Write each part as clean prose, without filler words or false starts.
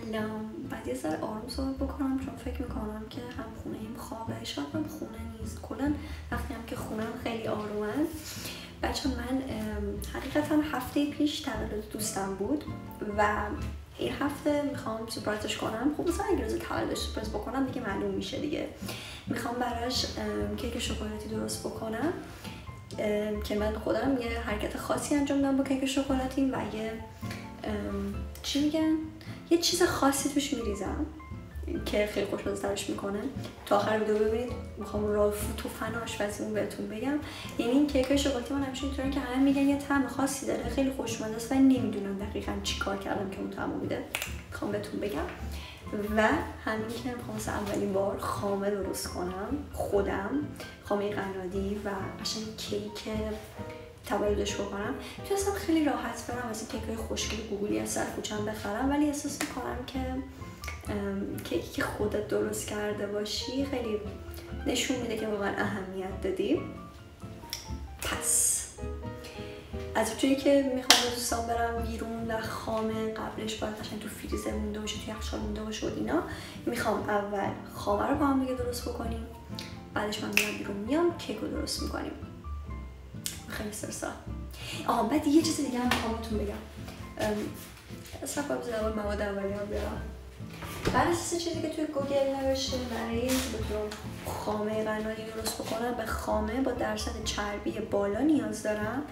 سلام. بعد یه ذره آروم صحبت بکنم چون فکر میکنم که هم خونه ایم خوابه، شاید هم خونه نیست. کلا وقتی هم که خونم خیلی آرومم. بچه من حقیقتا هفته پیش تولد دوستم بود و این هفته میخوام سورپرایزش کنم. خب مثلا اگه روز تولدش سورپرایز بکنم دیگه معلوم میشه دیگه. میخوام براش کیک شکلاتی درست بکنم که من خودم یه حرکت خاصی انجام دادم با کیک شکلاتی و چی میگن؟ یه چیز خاصی توش میریزم که خیلی خوشمزه‌ترش میکنه. تا آخر ویدیو ببینید. میخوام رالف تو فن آشپزیمون بهتون بگم. یعنی این کیک شکلاتی من همیشه اینطوریه که همه میگن یه طعم خاصی داره، خیلی خوشمزه است و نمیدونم دقیقاً چی کار کردم که اون طعمو میده. میخوام بهتون بگم و همین که میخوام اولین بار خامه درست کنم خودم، خامه قنادی و قشنگ کیک تولدش بکنم. میتونستم خیلی راحت برم از این کیک‌های خوشگل گوگلی از سر کوچه‌ام بخرم، ولی احساس میکنم که کیکی که خودت درست کرده باشی خیلی نشون میده که واقعا اهمیت دادی. پس از اونجایی که میخوام دوستان برم بیرون و خامه قبلش باید قشنگ تو فریزر مونده باشه، تو یخچال مونده باشه و اینا، میخوام اول خامه رو با هم دیگه درست بکنیم، بعدش من میرم بیرون میام کیک رو درست میکنیم. خیلی سرسا. بعد یه چیز دیگه هم میخوام بهتون بگم. اصلا اول مواد اولیه ها بیارم. بر اساس چیزی که توی گوگل نوشته برای اینکه بتونم خامه قنادی درست بکنم، به خامه با درصد چربی بالا نیاز دارم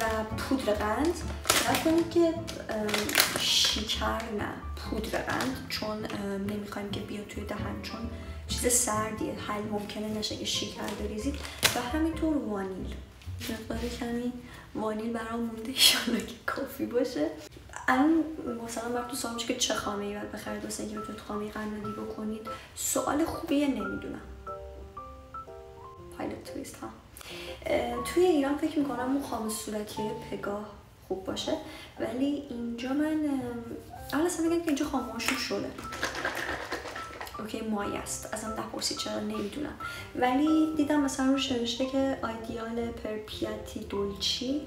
و پودر قند. نکنید که شکر نه، پودر قند، چون نمیخوایم که بیاد توی دهن، چون چیز سردیه، حل ممکنه نشه که شکر بریزید. و همینطور وانیل، مقدار کمی وانیل برام مونده، انشالله که کافی باشه. الان مثلا وقت تو سوال میشه که چه خامه‌ای باید بخرید واسه اینکه بتونید خامه قنادی بکنید. سوال خوبیه، نمیدونم. پایلوت تویست ها. توی ایران فکر میکنم اون خامه صورتی پگاه خوب باشه، ولی اینجا من اول اصلا بگم که اینجا خامه هاشون شده اوکی مایه است. ازم نپرسید چرا، نمیدونم. ولی دیدم مثلا روش نوشته که آیدیال پرپیاتی دولچی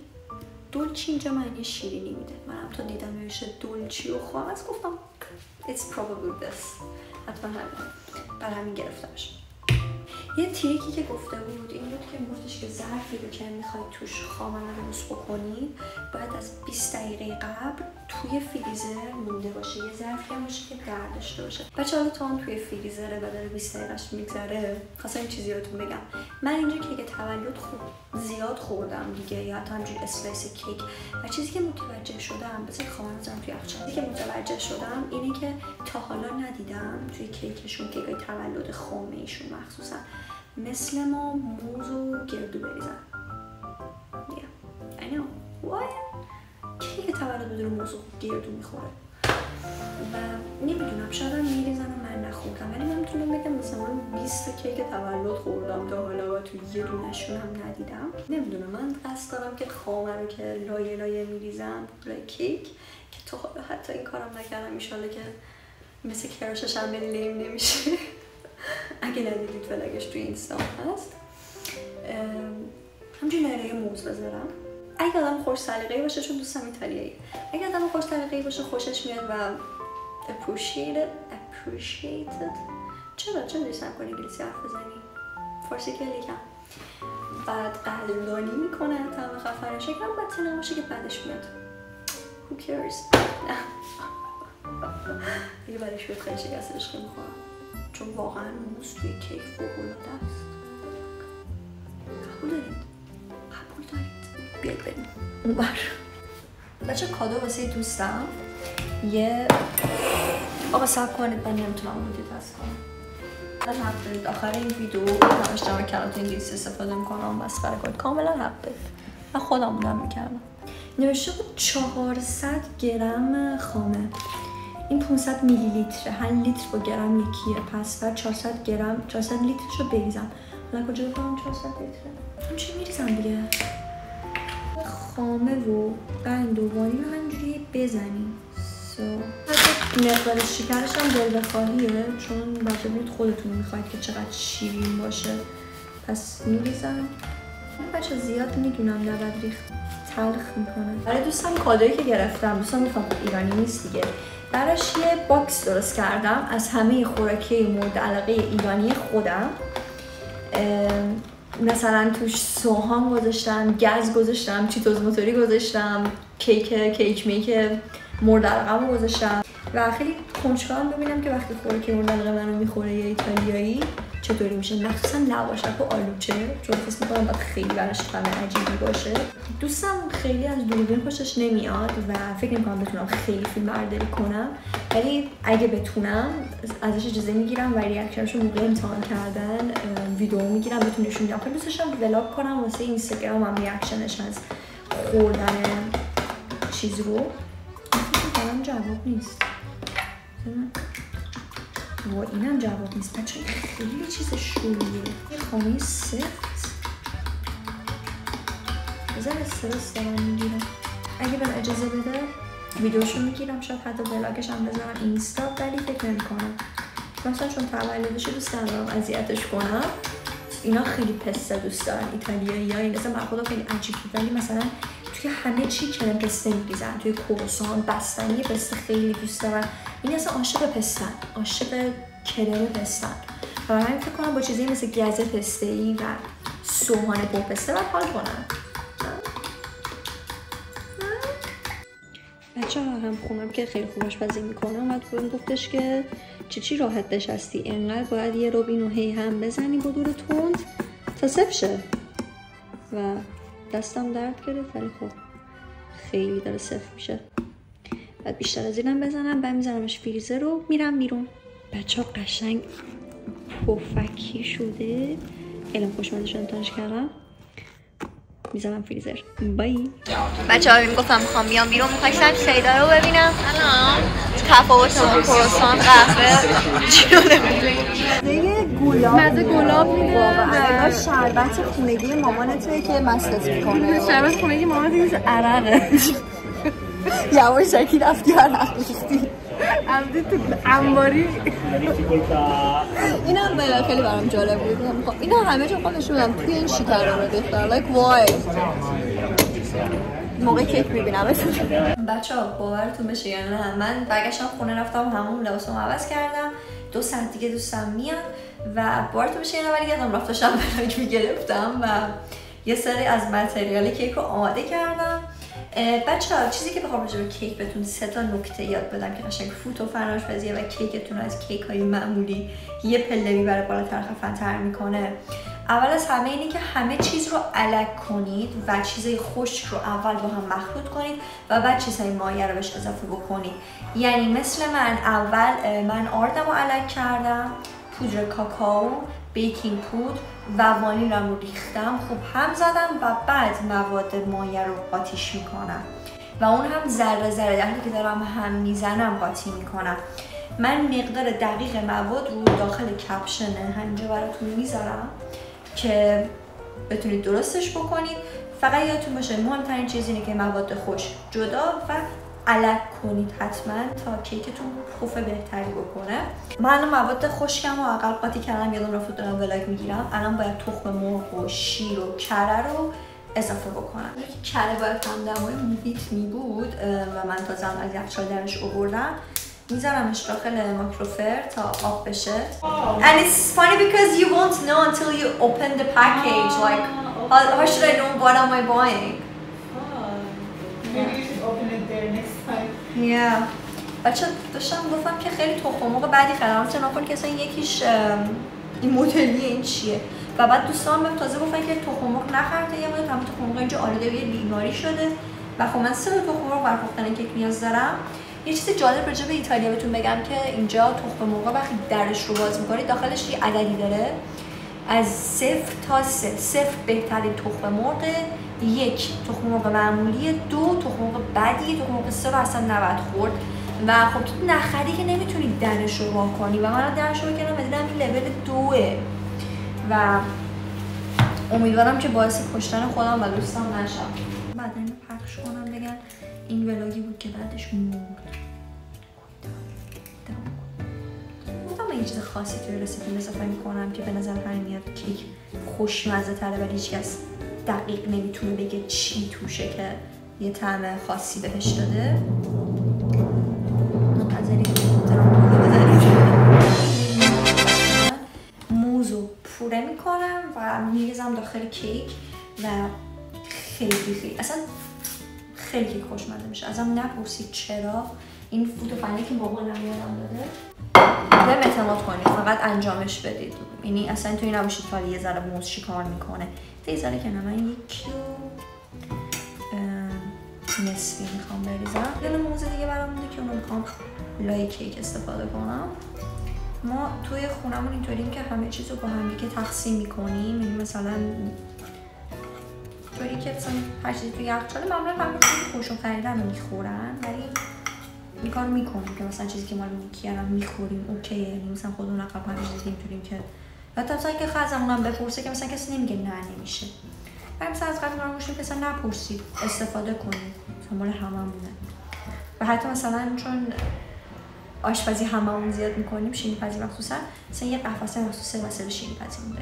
اینجا معنی شیرینی میده. منم تا دیدم نوشته دولچی و خواهم از گفتم it's probably this، حتما برای همین گرفتمش. یه تریکی که گفته بود این بود که گفتش که ظرفی رو که میخواید توش خامه رو درست بکنید باید از 20 دقیقه قبل توی فریزر مونده باشه. یه ظرفی هم باشه که در داشته باشه. بچه حالا تا هم توی فریزره و داره 20 دقیقهش میگذره، خواستم این چیزی بهتون بگم. من اینجا کیک تولد زیاد خوردم دیگه، یا حتی همجوری اسلایس کیک، و چیزی که متوجه شدم، بذار خامه رو بزنم توی یخچال. چیزی که متوجه شدم اینه که تا حالا ندیدم توی کیکشون، کیکای تولد خامه ایشون مخصوصا، مثل ما موز و گردو بریزن. I know why کیک تولد بدون موز و گردو میخوره و نمیدونم، شاید هم میریزن و من نخوردم، ولی من میتونم بگم مثلا 20 کیک تولد خوردم تا حالا و تو یه دونشون هم ندیدم. نمیدونم، من قصد دارم که خامه رو که لایه لایه میریزم روی کیک، که تا حالا حتی این کارم نکردم. ایشالله که مثل کراش شنبه لیم نمیشه. اگه ندیدید ولاگش توی اینستا هست. همچنین لایه موز بذارم. اگه آدم خوش سلیقه‌ای باشه، چون دوستم ایتالیایی، اگه آدم خوش سلیقه‌ای باشه، خوشش میاد و appreciated چرا دوست نکنی انگلیسی حرف بزنی؟ فارسی که لیکم. بعد قدردانی میکنه، طعم خفنش شکرم، بعد تنه باشه که بعدش میاد. Who cares؟ نه دیگه بعدش بیاد خیلی شکست عشقی میخورم، چون واقعا موز توی کیک فوق‌العاده است. قبول دارید؟ بیاید بریم اونور. بچه کادو واسه دوستم یه صبر کنید، من نمیتونم مولتی‌تاسک کنم. حق دارید آخر این ویدیو همش جمع کلمات انگلیسی استفاده میکنم، مسخره کنید، کاملا حق دارید. من خودم بودم میکردم. نوشته بود 400 گرم خامه، این 500 میلی لیتره، هر لیتر با گرم یکیه، پس بعد 400 لیترش رو بریزم. حالا کجا بکنم 400 لیتره؟ همچنین میریزم دیگه. خامه و قند و وانیل رو همجوری بزنیم. حتی مقدار شکرش هم دل بخواهیه، چون بچه‌بید خودتون میخواید که چقدر شیرین باشه. پس میریزم. بچه زیاد میدونم نباید ریخت. تلخ میکنه. برای دوستم کادویی که گرفتم، دوستم گفتم ایرانی نیست دیگه، براش یه باکس درست کردم از همه خوراکی مورد علاقه ایرانی خودم. مثلا توش سوهان گذاشتم، گز گذاشتم، چیتوز موتوری گذاشتم، کیک میک مورد علاقه‌مو گذاشتم و خیلی کنجکاوم ببینم که وقتی خوراکی مورد علاقه منو میخوره یه ایتالیایی چطوری میشه، مخصوصا لواشک و آلوچه، چون فکر می‌کنم باید خیلی براش طعم عجیبی باشه. دوستم خیلی از دوربین خوشش نمیاد و فکر نمی‌کنم بتونم خیلی فیلم برداری کنم، ولی اگه بتونم ازش اجازه میگیرم و ریاکشنشو موقع امتحان کردن ویدیو میگیرم بهتون نشون میدم. خیلی دوست داشتم ولاگ کنم واسه اینستاگرام هم ریاکشنش از خوردن چیز رو. فکر کنم جواب نیست. و اینم جواب نیست. بچه خیلی چیز شوریه. یه خانه سفت. بذار استرس دارم میگیرم. اگه من اجازه بده ویدیوشو میگیرم، شاید حتی ولاگش هم بذارم اینستا، ولی فکر نمی‌کنم. مثلا چون تولدشه دوست ندارم اذیتش کنم. اینا خیلی پسته دوست دارن ایتالیایی‌ها. این مثلا من خودم خیلی عجیب بود، ولی مثلا توی همه چی کرم پسته می‌ریزن، توی کروسان بستنی پسته خیلی دوست دارن. این اصلا عاشق پستن، عاشق کرم پستن. و من فکر کنم با چیزی مثل گز پسته‌ای و سوهان با پسته باید حال کنم. بچه‌ها هم خونم که خیلی خوب آشپزی میکنه اومد بهم گفتش که چی راحت نشستی، انقدر باید یه روبین و هی هم بزنی با دور تند تا سف شه. و دستم درد گرفت، ولی خب خیلی داره سف میشه. بعد بیشتر از اینم بزنم، بعد میزنمش فریزر رو میرم بیرون. بچه‌ها قشنگ پفکی شده، خیلی خوشمزه شده امتحانش کردم. میزنم فریزر. بای. بچه‌ها میگفتم میخوام بیام بیرون، می‌خواستم سیدا رو ببینم. الان تفاوت با کروسان قهوه چی رو نمی‌بینم. مزه گلاب میده. واقعا شربت خونگی مامانته که مستت میکنه. شربت خونگی مامانت نیست، عرقه. یواشکی رفتی عرق ریختی. عمدی تو انباری. اینم خیلی برام جالب بود. اینا همه جا خودشون هم توی این شکر رو ریختن. like why؟ موقع کیک میبینم بچه‌ها باورتون بشه یا نه، من برگشتم خونه رفتم همون لباسمو عوض کردم. 2 ساعت دیگه دوستم میاد و باورتون بشه یا نه، ولی یادم رفت داشتم ولاگ میگرفتم و یه سری از متریال کیک رو آماده کردم. بچه‌ها چیزی که بخوام راجع به کیک بهتون 3 تا نکته یاد بدم که قشنگ فوت و فرآشپزی و کیکتون رو از کیک‌های معمولی یه پله میبره بالاتر، خفن‌تر میکنه. اول از همه اینه که همه چیز رو الک کنید و چیزای خشک رو اول با هم مخلوط کنید و بعد چیزای مایع رو بهش اضافه بکنید. یعنی مثل من آردم رو الک کردم، پودر کاکائو، بیکینگ پودر و وانیل رو ریختم، خوب هم زدم و بعد مواد مایع رو قاطیش میکنم و اون هم ذره ذره در حالی که دارم هم میزنم قاطی میکنم. من مقدار دقیق مواد رو داخل کپشن همینجا براتون میذارم که بتونید درستش بکنید. فقط یادتون باشه مهمترین چیز اینه که مواد خشک جدا و الک کنید حتما تا کیکتون پف بهتری بکنه. من مواد خشکم رو عقب قاطی کردم، یادم رفت دارم ولاگ میگیرم. الان باید تخم مرغ و شیر و کره رو اضافه بکنم. کره باید هم دمای محیط می بود و من تازه از یخچال درش آوردم. میذارمش داخل مایکروفر تا آب بشه. And it's funny because you won't know until you open the package. Like how should I know what am I buying? Maybe you should open it there next time. Yeah. بچه داشتم گفتم که خیلی تخم مرغ بعدی خریدم. مثلا نکن که اصلا یکیش این مدلیه این چیه. و بعد دوستان بهم تازه گفتن که تخم مرغ نخرده، یه مدت همون تخم مرغ اینجا آلوده به بیماری شده و خب من 3 تخم مرغ برای پختن کیک نیاز دارم. یه چیز جالب راجع به ایتالیا بهتون بگم که اینجا تخم مرغ وقتی درش رو باز می‌کنید داخلش یه عددی داره از 0 تا 3. 0 بهترین تخم مرغ، 1 تخم مرغ معمولی، 2 تخم مرغ بدی، تخم مرغ 3 رو اصلا نباید خورد. و خب تو نخری که نمیتونید درش رو وا کنی و من درش رو کردم و دیدم این لول 2 و امیدوارم که باعث کشتن خودم و دوستم نشم. بعد اینو پخش کنم بگن این ولاگی بود که بعدش مرد. گفتم من یه چیز خاصی توی رسیپی اضافه میکنم که به نظر همین میاد کیک خوشمزه تره ولی هیچکس دقیق نمیتونه بگه چی توشه که یه طعم خاصی بهش داده. موز رو پوره میکنم و میریزم داخل کیک و خیلی اصلا خیلی کیک خوشمزه میشه. ازم نپرسید چرا. این فوتوفنی که بابا نمیادم داده به اعتماد کنید، فقط انجامش بدید. یعنی اصلا توی نباشید که یه ذره موز چی کار میکنه. یه ذره که نه، من 1 کیلو نصفی میخوام بریزم. یه موز دیگه برام مونده که اونو میخوام لای کیک استفاده کنم. ما توی خونمون اینطوریم که همه چیز رو با هم دیگه تقسیم میکنیم. یعنی مثلا طوری که مثلا هر چیزی توی یخچال معمولا همه چیزی خوشو خریدن رو میخورن، ولی این کار میکنیم که مثلا چیزی که ما رو میخوریم اوکیه. یعنی مثلا خودمون عقب همه چیزی اینطوریم که حتی مثلا که خزمونم بپرسه که مثلا کسی نمیگه نه نمیشه. ولی مثلا از قبل ما گوشیم که مثلا نپرسید استفاده کنید، مثلا مال هممونه. و حتی مثلا چون آشپزی هممون زیاد میکنیم، شیرینی پزی مخصوصا، مثلا یه قفسه مخصوص واسه شیرینی پزی مونده.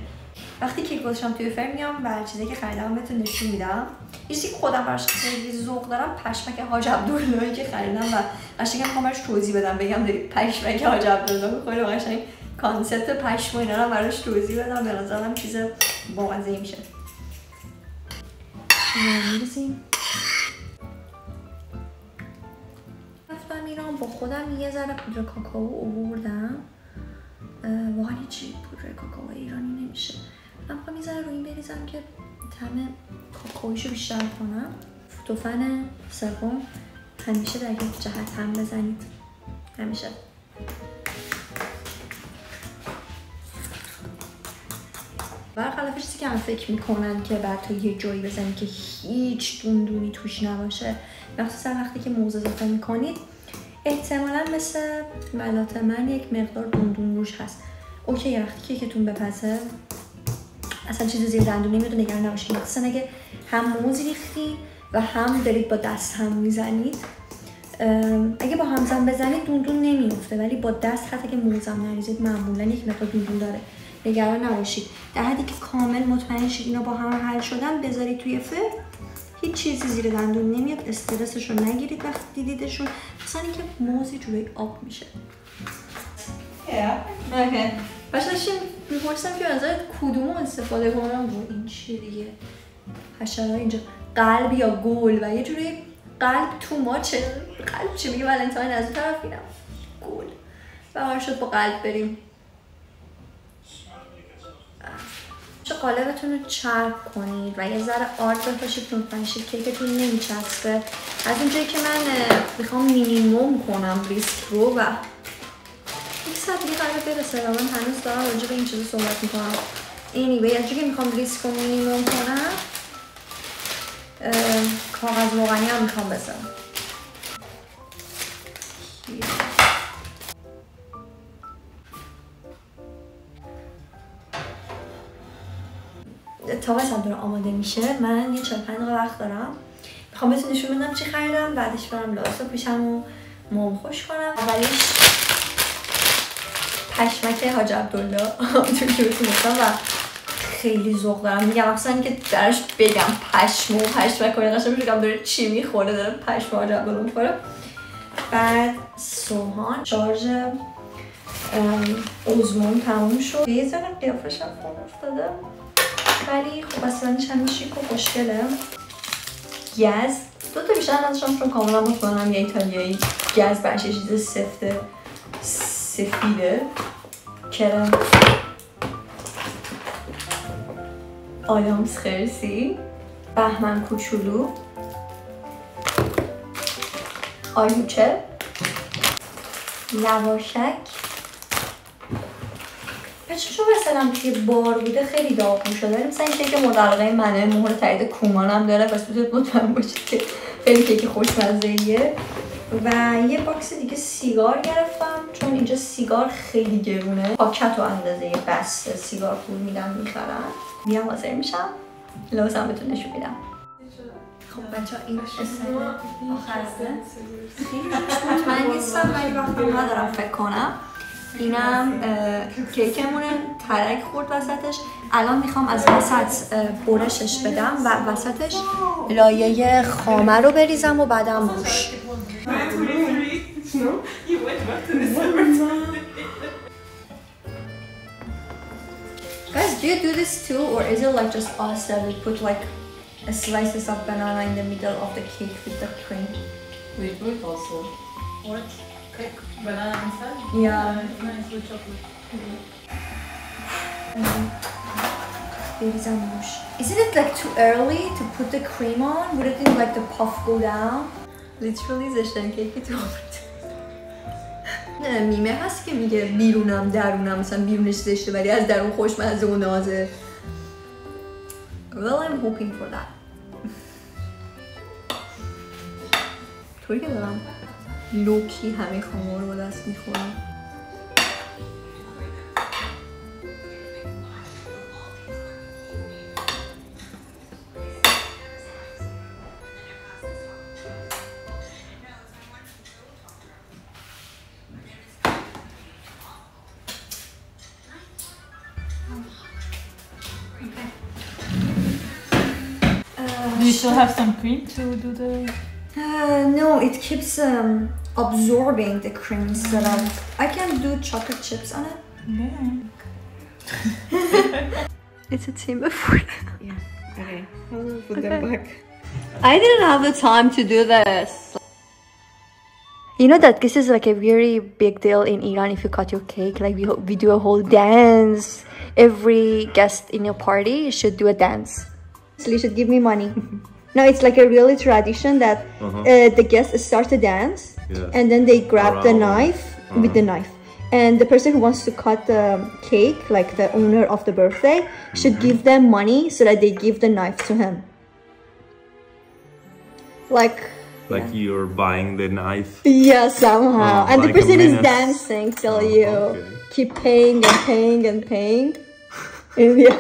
وقتی کیک گذاشتم توی فرم میام و چیزایی که خریدم بهتون نشون میدم. یه چیزی که خودم براش خیلی ذوق دارم، پشمک حاج عبداللهی که خریدم و قشنگ میخوام براش توضیح بدم، بگم دارید پشمک حاج عبدالله میخوره و قشنگ کانسپت پشم و اینا رو براش توضیح بدم. به نظرم چیز بامزه‌ای میشه. می‌ریزیم. رفتم ایران با خودم یه ذره پودر کاکائو آوردم. واقعا هیچی پودر کاکائو ایرانی نمیشه. من میخوام یه ذره روی این بریزم که طعم کاکائوشو بیشتر کنم. فوتوفن سوم همیشه در یک جهت هم بزنید. همیشه. برخلاف چیزی که هم فکر میکنن که بعد تو یه جایی بزنید که هیچ دوندونی توش نباشه، مخصوصا وقتی که موز اضافه میکنید احتمالا مثل ملات من یک مقدار دوندون روش هست. اوکی، وقتی کیکتون بپزه اصلا چیزی زیر دندون نمیاد و نگران نباشید. مخصوصا اگه هم موز ریختی و هم دارید با دست هم میزنید، اگه با همزن بزنید دوندون نمیفته، ولی با دست حتی که موزم نریزید معمولا یک مقدار دوندون داره. نگران نباشید. در حدی که کامل مطمئن شید اینا با هم حل شدن بذارید توی فرم. هیچ چیزی زیر دندون نمیاد. استرسش رو نگیرید وقتی دیدیدشون، مثلا اینکه موزی جوری آب میشه. اوکی. باشه داشتیم میپرسم که نظرت کدومو استفاده کنم. این چیه دیگه؟ حشره اینجا قلب یا گل و یه جوری قلب تو ماچه. قلب چی میگه؟ ولنتاین از اون طرف اینم گل. و قرار شد با قلب بریم. قالبتون رو چرب کنید و یه ذره آرد بپاشید که مطمئن کیکتون نمیچسبه. از اونجایی که من میخوام مینیموم کنم ریسک رو و 1 ساعت دیگه قراره برسه و من هنوز دارم راجع به این چیزا صحبت میکنم. anyway از اونجایی که میخوام ریسک رو مینیموم کنم، کاغذ روغنی هم میخوام بذارم. تا واسه داره آماده میشه، من یه 4-5 دقیقه وقت دارم. میخوام بهتون نشون بدم چی خریدم، بعدش برم لباس بپوشم و موم خوش کنم. اولیش پشمک حاج عبدالله همونطور که بهتون گفتم و خیلی ذوق دارم. میگم اصلا اینکه درش بگم پشمک و قشنگ میگم داره چی میخوره، داره پشم حاج عبدالله میخوره. بعد سوهان شارژ اوزمون تموم شد. یه ذره قیافش هم فرم افتاده ولی خب اصلا چند شیک و خوشگله. گز 2 تا بیشتر نداشتم چون کاملا مطمئنم یه ایتالیایی گز برش یه چیز سفیده. کرم آدامس خرسی، بهمن کوچولو، آلوچه، لواشک. چون مثلا توی بار بوده خیلی داغون شده، مثلا این کیک مورد علاقه منه، مهر تایید کومانم داره، پس بذارید مطمئن باشید که خیلی کیک خوشمزه‌ایه. و یه باکس دیگه سیگار گرفتم چون اینجا سیگار خیلی گرونه. پاکت و اندازه بسته سیگار پول میدم میخرن. میام حاضر میشم، لازم بهتون نشون میدم. خب بچه‌ها این اسم آخر است. خیلی مطمئن نیستم ولی وقتی ندارم فکر کنم. اینم کیکمونه ترک خورد وسطش. الان میخوام از وسط برشش بدم و وسطش لایه خامه رو بریزم و بعدم روش. Guys, do you do this too, or is it like just us that we put like slices of banana in the middle of the cake with the cream? We do it also. What? Cake banana inside? Yeah. Nice with chocolate. بریزم روش. Isn't it like too early to put the cream on? Wouldn't it like the puff go down? Literally زشتن کیکی تو نه میمه هست که میگه بیرونم درونم، مثلا بیرونش زشته ولی از درون خوشمزه و نازه. Well, I'm hoping for that. طوری که دارم لوکی همه خامه رو با دست میخورم. Do you still have some cream to do the... No, it keeps absorbing the cream instead of... I can do chocolate chips on it. Yeah. It's a timber food. Yeah. Okay. I'll put them back. I didn't have the time to do this. You know that this is like a very big deal in Iran if you cut your cake. Like we do a whole dance. Every guest in your party should do a dance. So you should give me money. No, it's like a really tradition that the guests start to dance and then they grab the knife with the knife. And the person who wants to cut the cake, like the owner of the birthday, should give them money so that they give the knife to him. Like you're buying the knife? Yeah, somehow. And the like person is menace. dancing till you keep paying and paying and paying. And yeah.